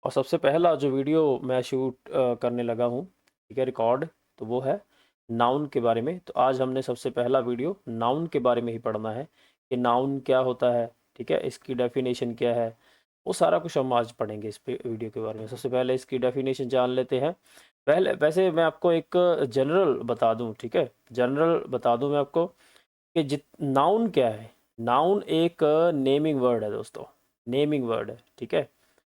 और सबसे पहला जो वीडियो मैं शूट करने लगा हूँ, ठीक है, रिकॉर्ड, तो वो है नाउन के बारे में। तो आज हमने सबसे पहला वीडियो नाउन के बारे में ही पढ़ना है कि नाउन क्या होता है, ठीक है, इसकी डेफिनेशन क्या है, वो सारा कुछ हम आज पढ़ेंगे इस पे वीडियो के बारे में। सबसे पहले इसकी डेफिनेशन जान लेते हैं। पहले वैसे मैं आपको एक जनरल बता दूं, ठीक है, जनरल बता दूं मैं आपको कि जित नाउन क्या है। नाउन एक नेमिंग वर्ड है दोस्तों, नेमिंग वर्ड है, ठीक है।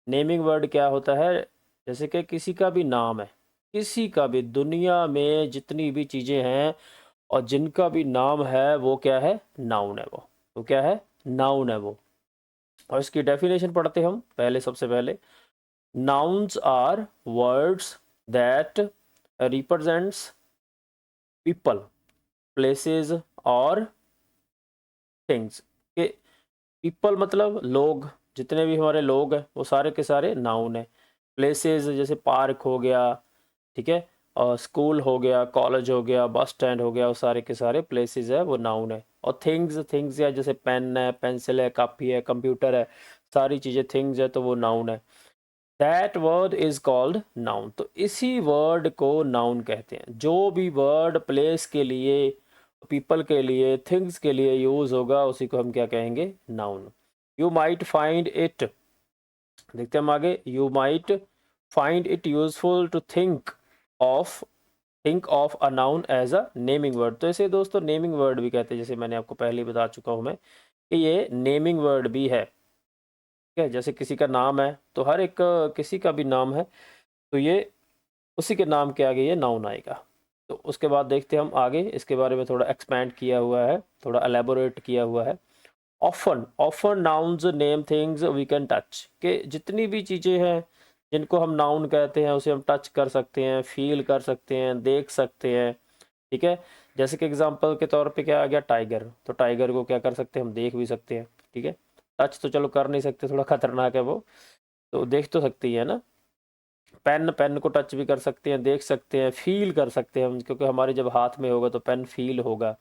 नेमिंग वर्ड क्या होता है, जैसे कि किसी का भी नाम है, किसी का भी, दुनिया में जितनी भी चीज़ें हैं और जिनका भी नाम है वो क्या है, नाउन है वो क्या है, नाउन है वो। और इसकी डेफिनेशन पढ़ते हम पहले, सबसे पहले nouns are words that represents people, places और थिंग्स। के पीपल मतलब लोग, जितने भी हमारे लोग हैं वो सारे के सारे नाउन है। प्लेसेस जैसे पार्क हो गया, ठीक है, और स्कूल हो गया, कॉलेज हो गया, बस स्टैंड हो गया, वो सारे के सारे प्लेसेस है, वो नाउन है। और थिंग्स, थिंग्स या जैसे पेन है, पेंसिल है, कॉपी है, कंप्यूटर है, सारी चीज़ें थिंग्स है, तो वो नाउन है। That word is called noun. तो इसी वर्ड को नाउन कहते हैं। जो भी वर्ड प्लेस के लिए, पीपल के लिए, थिंग्स के लिए यूज होगा उसी को हम क्या कहेंगे, noun. You might find it, देखते हैं हम आगे, you might find it useful to of think of a noun as a naming word. तो इसे दोस्तों नेमिंग वर्ड भी कहते हैं, जैसे मैंने आपको पहले ही बता चुका हूं मैं कि ये नेमिंग वर्ड भी है, ठीक है। जैसे किसी का नाम है तो हर एक किसी का भी नाम है तो ये उसी के नाम के आगे ये नाउन आएगा। तो उसके बाद देखते हैं हम आगे, इसके बारे में थोड़ा एक्सपैंड किया हुआ है, थोड़ा एलेबोरेट किया हुआ है। Often, often nouns name things we can touch, के जितनी भी चीज़ें हैं जिनको हम नाउन कहते हैं उसे हम टच कर सकते हैं, फील कर सकते हैं, देख सकते हैं, ठीक है। जैसे कि एग्जांपल के तौर पे क्या आ गया, टाइगर। तो टाइगर को क्या कर सकते हैं, हम देख भी सकते हैं, ठीक है। टच तो चलो कर नहीं सकते, थोड़ा खतरनाक है वो, तो देख तो सकती है ना। पेन, पेन को टच भी कर सकते हैं, देख सकते हैं, फील कर सकते हैं हम, क्योंकि हमारे जब हाथ में होगा तो पेन फील होगा।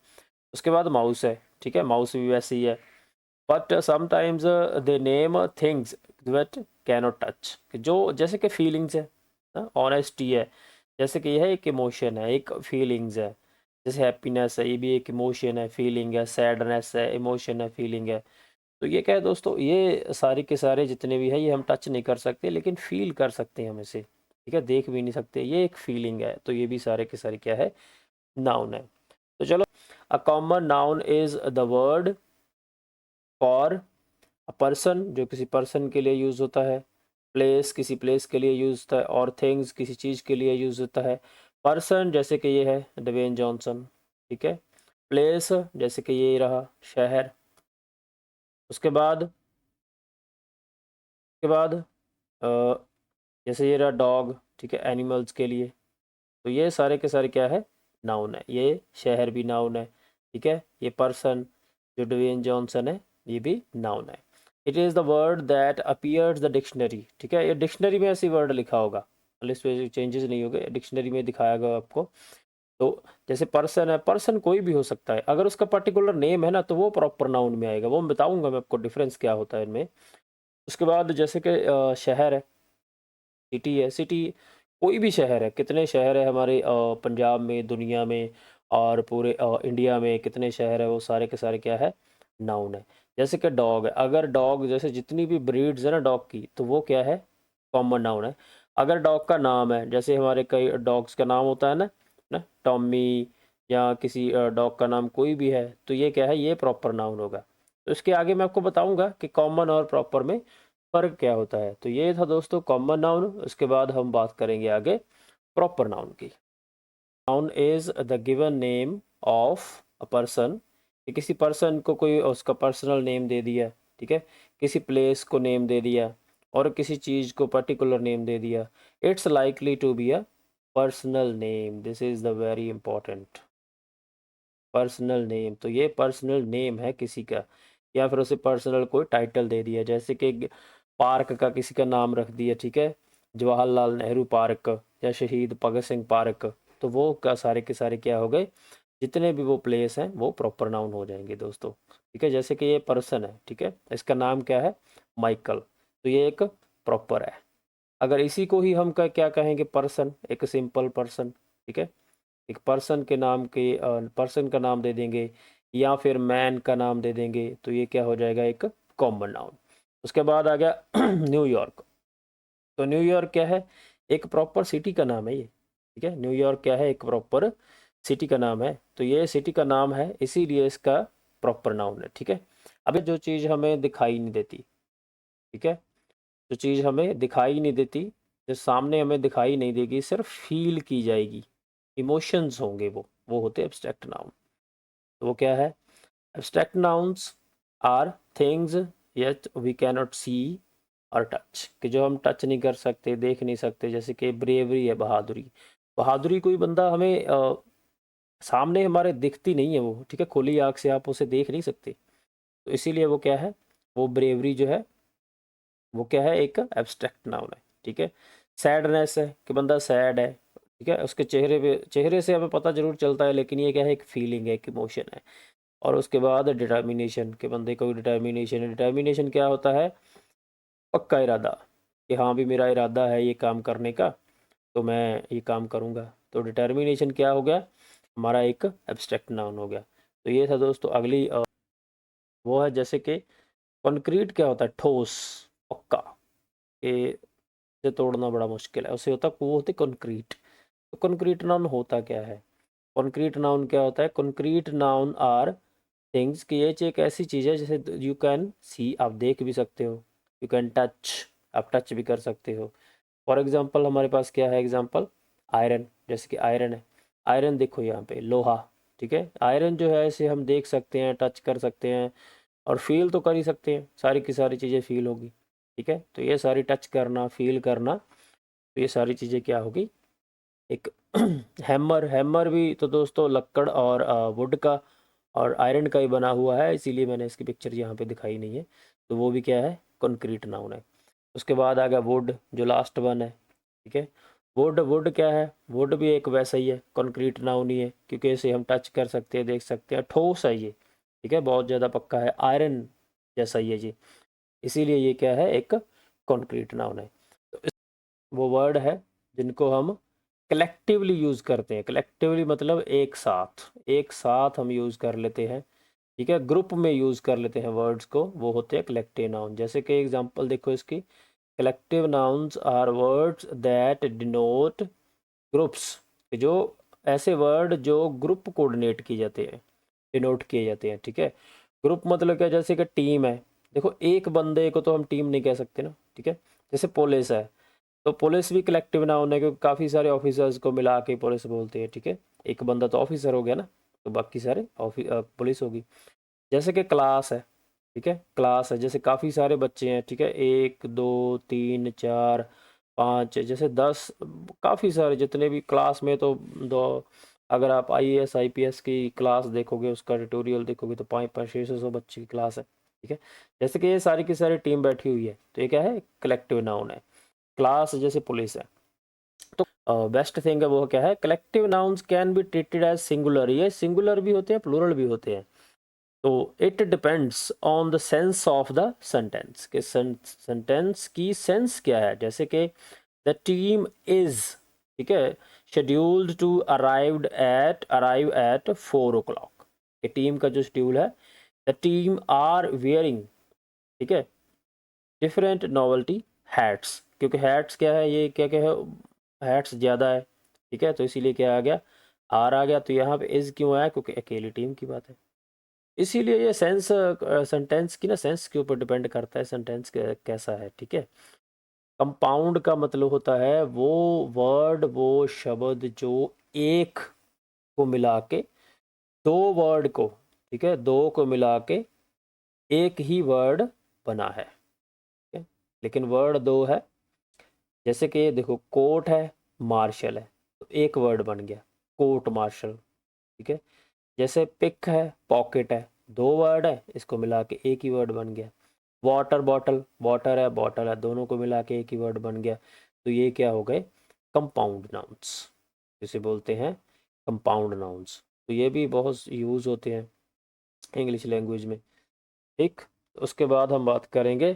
उसके बाद माउस है, ठीक है, माउस भी वैसे ही है। But sometimes they name things that cannot touch, जो जैसे कि फीलिंग्स है, ऑनेस्टी है, जैसे कि यह एक इमोशन है, एक फीलिंग्स है। जैसे हैप्पीनेस है, ये भी एक इमोशन है, फीलिंग है। सैडनेस है, इमोशन है, फीलिंग है। तो ये क्या है दोस्तों, ये सारे के सारे जितने भी है ये हम टच नहीं कर सकते लेकिन फील कर सकते हैं हम इसे, ठीक है, देख भी नहीं सकते, ये एक फीलिंग है। तो ये भी सारे के सारे क्या है, नाउन है। तो चलो, a common noun is the word for a person, जो किसी पर्सन के लिए यूज होता है। प्लेस, किसी प्लेस के लिए यूज होता है। और थिंग्स, किसी चीज के लिए यूज होता है। पर्सन जैसे कि ये है ड्वेन जॉनसन, ठीक है। प्लेस जैसे कि ये रहा शहर। उसके बाद, जैसे ये रहा डॉग, ठीक है, एनिमल्स के लिए। तो ये सारे के सारे क्या है, नाउन है। ये शहर भी नाउन है, ठीक है। ये पर्सन जो ड्वेन जॉनसन है ये भी नाउन है। It is the word that appears the dictionary, ठीक है। ये डिक्शनरी में ऐसी वर्ड लिखा होगा, लिस्ट में चेंजेस नहीं हो गए, डिक्शनरी में दिखाया गया आपको। तो जैसे पर्सन है, पर्सन कोई भी हो सकता है, अगर उसका पर्टिकुलर नेम है ना तो वो प्रॉपर नाउन में आएगा। वो मैं बताऊंगा मैं आपको डिफरेंस क्या होता है इनमें। उसके बाद जैसे कि शहर है, सिटी है। सिटी कोई भी शहर है, कितने शहर है हमारे पंजाब में, दुनिया में, और पूरे इंडिया में कितने शहर है, वो सारे के सारे क्या है, नाउन है। जैसे कि डॉग है, अगर डॉग जैसे जितनी भी ब्रीड्स है ना डॉग की, तो वो क्या है, कॉमन नाउन है। अगर डॉग का नाम है, जैसे हमारे कई डॉग्स का नाम होता है ना टॉमी, या किसी डॉग का नाम कोई भी है, तो ये क्या है, ये प्रॉपर नाउन होगा। तो इसके आगे मैं आपको बताऊंगा कि कॉमन और प्रॉपर में फ़र्क क्या होता है। तो ये था दोस्तों कॉमन नाउन। उसके बाद हम बात करेंगे आगे प्रॉपर नाउन की। Noun is the given name of a person, किसी पर्सन को कोई उसका पर्सनल नेम दे दिया, ठीक है। किसी प्लेस को नेम दे दिया और किसी चीज़ को पर्टिकुलर नेम दे दिया। It's likely to be a personal name, this is the very important. Personal name, तो ये पर्सनल नेम है किसी का, या फिर उसे पर्सनल कोई टाइटल दे दिया, जैसे कि पार्क का किसी का नाम रख दिया, ठीक है, जवाहरलाल नेहरू पार्क या शहीद भगत सिंह पार्क। तो वो का सारे के सारे क्या हो गए, जितने भी वो प्लेस हैं वो प्रॉपर नाउन हो जाएंगे दोस्तों, ठीक है। जैसे कि ये पर्सन है, ठीक है, इसका नाम क्या है, माइकल, तो ये एक प्रॉपर है। अगर इसी को ही हम क्या कहेंगे, पर्सन, एक सिंपल पर्सन, ठीक है, एक पर्सन के नाम के पर्सन का नाम दे देंगे या फिर मैन का नाम दे देंगे, तो ये क्या हो जाएगा, एक कॉमन नाउन। उसके बाद आ गया न्यूयॉर्क। तो न्यूयॉर्क क्या है, एक प्रॉपर सिटी का नाम है ये, ठीक है। न्यूयॉर्क क्या है, एक प्रॉपर सिटी का नाम है, तो ये सिटी का नाम है इसीलिए इसका प्रॉपर नाउन है, ठीक है। अब जो चीज़ हमें दिखाई नहीं देती, ठीक है, जो चीज़ हमें दिखाई नहीं देती, जो सामने हमें दिखाई नहीं देगी, सिर्फ फील की जाएगी, इमोशंस होंगे, वो होते हैं एब्स्ट्रैक्ट नाउन। तो वो क्या है, abstract nouns are things that we can not see और टच, कि जो हम टच नहीं कर सकते, देख नहीं सकते। जैसे कि ब्रेवरी है, बहादुरी। बहादुरी कोई बंदा हमें सामने हमारे दिखती नहीं है वो, ठीक है, खुली आँख से आप उसे देख नहीं सकते, तो इसीलिए वो क्या है, वो ब्रेवरी जो है वो क्या है, एक एब्स्ट्रैक्ट नाउन है, ठीक है। सैडनेस है, कि बंदा सैड है, ठीक है, उसके चेहरे से हमें पता जरूर चलता है, लेकिन ये क्या है, एक फीलिंग है, एक इमोशन है। और उसके बाद डिटर्मिनेशन, के बंदे को डिटर्मिनेशन है। डिटर्मिनेशन क्या होता है, पक्का इरादा, कि हाँ भी मेरा इरादा है ये काम करने का, तो मैं ये काम करूँगा। तो डिटर्मिनेशन क्या हो गया, हमारा एक एब्स्ट्रैक्ट नाउन हो गया। तो ये था दोस्तों। अगली वो है जैसे कि कंक्रीट क्या होता है, ठोस, पक्का, कि इसे तोड़ना बड़ा मुश्किल है, उसे होता वो होती कंक्रीट। तो कंक्रीट नाउन होता क्या है, कंक्रीट नाउन क्या होता है, कंक्रीट नाउन आर थिंग्स, कि ये एक ऐसी चीज़ है जैसे यू कैन सी, आप देख भी सकते हो, यू कैन टच, आप टच भी कर सकते हो। फॉर एग्जांपल हमारे पास क्या है एग्जांपल, आयरन, जैसे कि आयरन है, आयरन देखो यहाँ पे लोहा, ठीक है। आयरन जो है इसे हम देख सकते हैं, टच कर सकते हैं, और फील तो कर ही सकते हैं, सारी की सारी चीज़ें फील होगी, ठीक है। तो ये सारी टच करना, फील करना, तो ये सारी चीज़ें क्या होगी, एक हैमर, हैमर भी तो दोस्तों लक्कड़ और वुड का और आयरन का ही बना हुआ है, इसीलिए मैंने इसकी पिक्चर यहाँ पे दिखाई नहीं है। तो वो भी क्या है, कंक्रीट नाउन है। उसके बाद आ गया वुड, जो लास्ट वन है, ठीक है। वुड, वुड क्या है, वुड भी एक वैसा ही है, कंक्रीट नाउन ही है, क्योंकि इसे हम टच कर सकते हैं, देख सकते हैं, ठोस है ये, ठीक है, बहुत ज़्यादा पक्का है, आयरन जैसा ही है जी, इसीलिए ये क्या है, एक कंक्रीट नाउन है। तो वो वर्ड है जिनको हम कलेक्टिवली यूज़ करते हैं। कलेक्टिवली मतलब एक साथ हम यूज़ कर लेते हैं, ठीक है, ग्रुप में यूज़ कर लेते हैं वर्ड्स को, वो होते हैं कलेक्टिव नाउन। जैसे कि एग्जांपल देखो इसकी, collective nouns are words that denote groups, जो ऐसे वर्ड जो ग्रुप कोऑर्डिनेट किए जाते हैं, डिनोट किए जाते हैं, ठीक है। ग्रुप मतलब क्या, जैसे कि टीम है, देखो एक बंदे को तो हम टीम नहीं कह सकते ना, ठीक है। जैसे पुलिस है, तो पुलिस भी कलेक्टिव नाउन है, क्योंकि काफ़ी सारे ऑफिसर्स को मिला के पुलिस बोलते हैं, ठीक है। एक बंदा तो ऑफिसर हो गया ना, तो बाकी सारे पुलिस होगी। जैसे कि क्लास है, ठीक है, क्लास है, जैसे काफ़ी सारे बच्चे हैं, ठीक है, 1 2 3 4 5, जैसे 10, काफ़ी सारे जितने भी क्लास में, तो दो, अगर आप IAS IPS की क्लास देखोगे, उसका ट्यूटोरियल देखोगे, तो 500 500 600 बच्चे की क्लास है, ठीक है। जैसे कि ये सारी की सारी टीम बैठी हुई है, तो ये क्या है, कलेक्टिव नाउन है। क्लास जैसे पुलिस है। तो बेस्ट थिंग है वो क्या है, collective nouns can be treated as singular, ये सिंगुलर भी होते हैं, प्लूरल भी होते हैं। तो it depends on the sense of the sentence, के सेंटेंस की सेंस क्या है। जैसे कि द टीम इज, ठीक है, scheduled to arrive at 4 o'clock, कि टीम का जो शेड्यूल है, द टीम आर वेयरिंग, ठीक है, डिफरेंट नॉवेल्टी हैट्स, क्योंकि हैट्स क्या है, ये क्या क्या है, हैट्स ज़्यादा है, ठीक है, तो इसीलिए क्या आ गया, आर आ गया। तो यहाँ पे इज़ क्यों आया, क्योंकि अकेली टीम की बात है। इसीलिए ये सेंस, सेंटेंस की ना सेंस के ऊपर डिपेंड करता है, सेंटेंस कैसा है, ठीक है। कंपाउंड का मतलब होता है वो वर्ड, वो शब्द जो एक को मिला के, दो वर्ड को, ठीक है, दो को मिला के एक ही वर्ड बना है, ठीक है, लेकिन वर्ड दो है। जैसे कि देखो, कोर्ट है, मार्शल है, तो एक वर्ड बन गया, कोर्ट मार्शल, ठीक है। जैसे पिक है, पॉकेट है, दो वर्ड है, इसको मिला के एक ही वर्ड बन गया। वाटर बॉटल, वाटर है, बॉटल है, दोनों को मिला के एक ही वर्ड बन गया। तो ये क्या हो गए, कंपाउंड नाउन्स, जिसे बोलते हैं कंपाउंड नाउन्स। तो ये भी बहुत यूज़ होते हैं इंग्लिश लैंग्वेज में, ठीक। उसके बाद हम बात करेंगे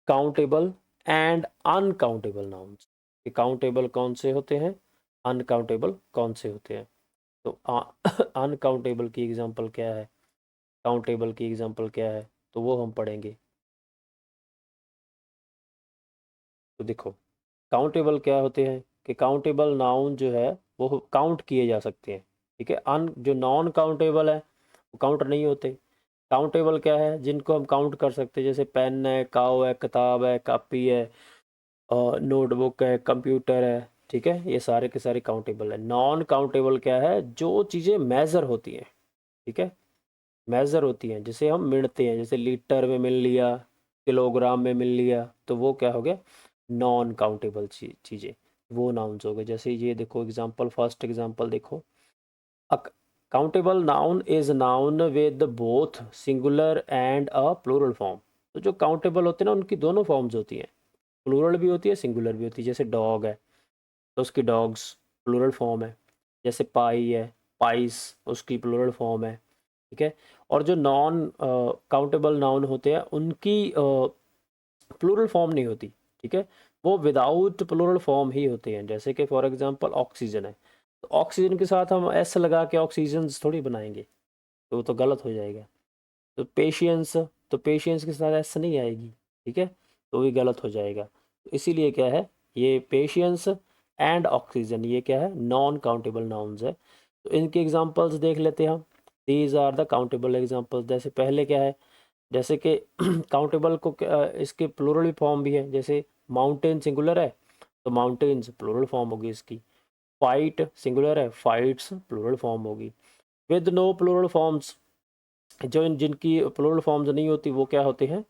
countable and uncountable nouns. Countable कौन से होते हैं, अनकाउंटेबल कौन से होते हैं। तो अनकाउंटेबल की एग्जांपल क्या है, काउंटेबल की एग्जांपल क्या है, तो वो हम पढ़ेंगे। तो देखो काउंटेबल क्या होते हैं कि काउंटेबल नाउन जो है वो काउंट किए जा सकते हैं, ठीक है। अन जो नॉन काउंटेबल है वो काउंट नहीं होते। काउंटेबल क्या है, जिनको हम काउंट कर सकते हैं, जैसे पेन है, काव है, किताब है, कॉपी है, नोटबुक है, कंप्यूटर है, ठीक है। ये सारे के सारे काउंटेबल है। नॉन काउंटेबल क्या है, जो चीज़ें मेजर होती हैं, ठीक है, मेजर होती हैं, जिसे हम मिणते हैं, जैसे लीटर में मिल लिया, किलोग्राम में मिल लिया, तो वो क्या हो गया, नॉन काउंटेबल चीज़ें, वो नाउन्स हो गए। जैसे ये देखो एग्जांपल, फर्स्ट एग्जांपल देखो, a countable noun is noun with both singular and a plural form. तो जो काउंटेबल होते हैं ना, उनकी दोनों फॉर्म्स होती हैं, प्लूरल भी होती है, सिंगुलर भी होती है। जैसे डॉग है तो उसकी डॉग्स प्लूरल फॉर्म है। जैसे पाई है, पाइस, उसकी प्लूरल फॉर्म है, ठीक है। और जो नॉन काउंटेबल नाउन होते हैं उनकी प्लूरल फॉर्म नहीं होती, ठीक है, वो विदाउट प्लूरल फॉर्म ही होते हैं। जैसे कि फॉर एग्जांपल ऑक्सीजन है, तो ऑक्सीजन के साथ हम एस लगा के ऑक्सीजन थोड़ी बनाएंगे, तो वो तो गलत हो जाएगा। तो पेशियंस, तो पेशियंस के साथ एस नहीं आएगी, ठीक है, तो भी गलत हो जाएगा। तो इसीलिए क्या है, ये पेशियंस एंड ऑक्सीजन ये क्या है, नॉन काउंटेबल नाउन्स है। तो इनके एग्जांपल्स देख लेते हैं हम। These are the countable examples. जैसे पहले क्या है, जैसे कि काउंटेबल को इसके प्लूरल फॉर्म भी है। जैसे माउंटेन सिंगुलर है तो माउंटेन्स प्लूरल फॉर्म होगी इसकी। फाइट सिंगुलर है, फाइट्स प्लूरल फॉर्म होगी। विद नो प्लूरल फॉर्म्स, जो जिनकी प्लूरल फॉर्म्स नहीं होती वो क्या होते हैं,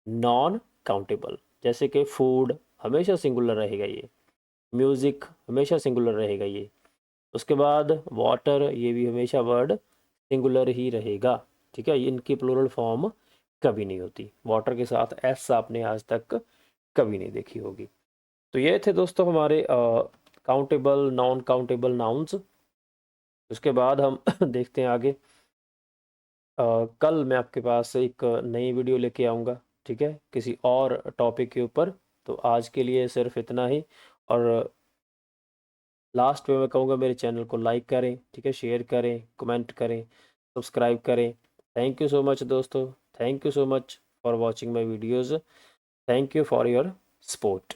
नॉन काउंटेबल। जैसे कि फूड हमेशा सिंगुलर रहेगा ये, म्यूज़िक हमेशा सिंगुलर रहेगा ये, उसके बाद वाटर, ये भी हमेशा वर्ड सिंगुलर ही रहेगा, ठीक है। इनकी प्लूरल फॉर्म कभी नहीं होती। वाटर के साथ एस आपने आज तक कभी नहीं देखी होगी। तो ये थे दोस्तों हमारे काउंटेबल नॉन काउंटेबल नाउन्स। उसके बाद हम देखते हैं आगे। कल मैं आपके पास एक नई वीडियो लेके आऊँगा, ठीक है, किसी और टॉपिक के ऊपर। तो आज के लिए सिर्फ इतना ही। और लास्ट में मैं कहूँगा मेरे चैनल को लाइक करें, ठीक है, शेयर करें, कमेंट करें, सब्सक्राइब करें। थैंक यू सो मच दोस्तों, thank you so much for watching my videos, thank you for your support.